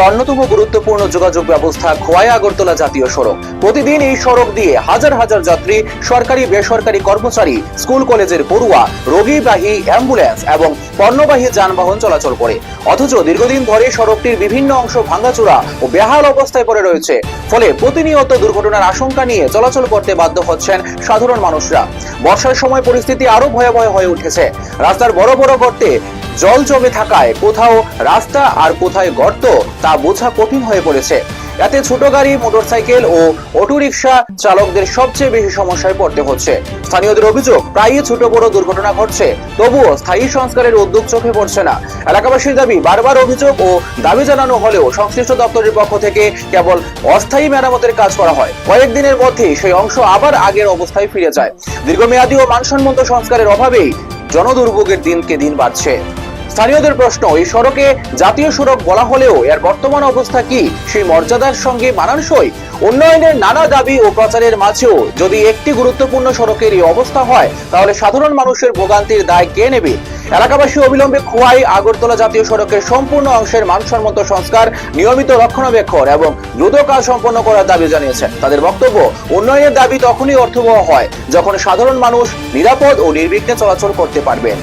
অন্যতম গুরুত্বপূর্ণ যোগাযোগ ব্যবস্থা খোয়াই আগরতলা জাতীয় সড়ক। প্রতিদিন এই সড়ক দিয়ে হাজার হাজার যাত্রী, সরকারি বেসরকারি কর্মচারী, স্কুল কলেজের পড়ুয়া, রোগীবাহী অ্যাম্বুলেন্স এবং পণ্যবাহী যানবাহন চলাচল করে। অথচ দীর্ঘদিন ধরে সড়কটির বিভিন্ন অংশ ভাঙাচোরা ও বেহাল অবস্থায় পড়ে রয়েছে। ফলে প্রতিনিয়ত দুর্ঘটনার আশঙ্কা নিয়ে চলাচল করতে বাধ্য হচ্ছেন সাধারণ মানুষরা। বর্ষার সময় পরিস্থিতি আরো ভয়াবহ হয়ে উঠেছে। রাস্তার বড় বড় গর্তে জল জমে থাকায় কোথাও রাস্তা আর কোথায় গর্ত তা বোঝা কঠিন হয়ে পড়েছে। এতে ছোট গাড়ি, মোটরসাইকেল ও অটোরিকশা চালকদের সবচেয়ে বেশি সমস্যায় পড়তে হচ্ছে। স্থানীয়দের অভিযোগ, প্রায়ই ছোট বড় দুর্ঘটনা ঘটছে, তবুও স্থায়ী সংস্কারের উদ্যোগ চোখে পড়ছে না। এলাকাবাসীর দাবি, বারবার অভিযোগ ও দাবি জানানো হলেও সংশ্লিষ্ট দপ্তরের পক্ষ থেকে কেবল অস্থায়ী মেরামতের কাজ করা হয়। কয়েকদিনের মধ্যেই সেই অংশ আবার আগের অবস্থায় ফিরে যায়। দীর্ঘমেয়াদী ও মানসম্মত সংস্কারের অভাবেই জনদুর্ভোগের দিনকে দিন বাড়ছে। স্থানীয়দের প্রশ্ন, এই সড়কে জাতীয় সড়ক বলা হলেও এর বর্তমান অবস্থা কি সেই মর্যাদার সঙ্গে মানানসই? উন্নয়নের নানা দাবি ও প্রচারের মাঝেও যদি একটি গুরুত্বপূর্ণ সড়কের এই অবস্থা হয়, তাহলে সাধারণ মানুষের ভোগান্তির দায় কে নেবে? এলাকাবাসী অবিলম্বে খোয়াই আগরতলা জাতীয় সড়কের সম্পূর্ণ অংশের মানসম্মত সংস্কার, নিয়মিত রক্ষণাবেক্ষণ এবং দ্রুত কাজ সম্পন্ন করার দাবি জানিয়েছেন। তাদের বক্তব্য, উন্নয়নের দাবি তখনই অর্থবহ হয় যখন সাধারণ মানুষ নিরাপদ ও নির্বিঘ্নে চলাচল করতে পারবেন।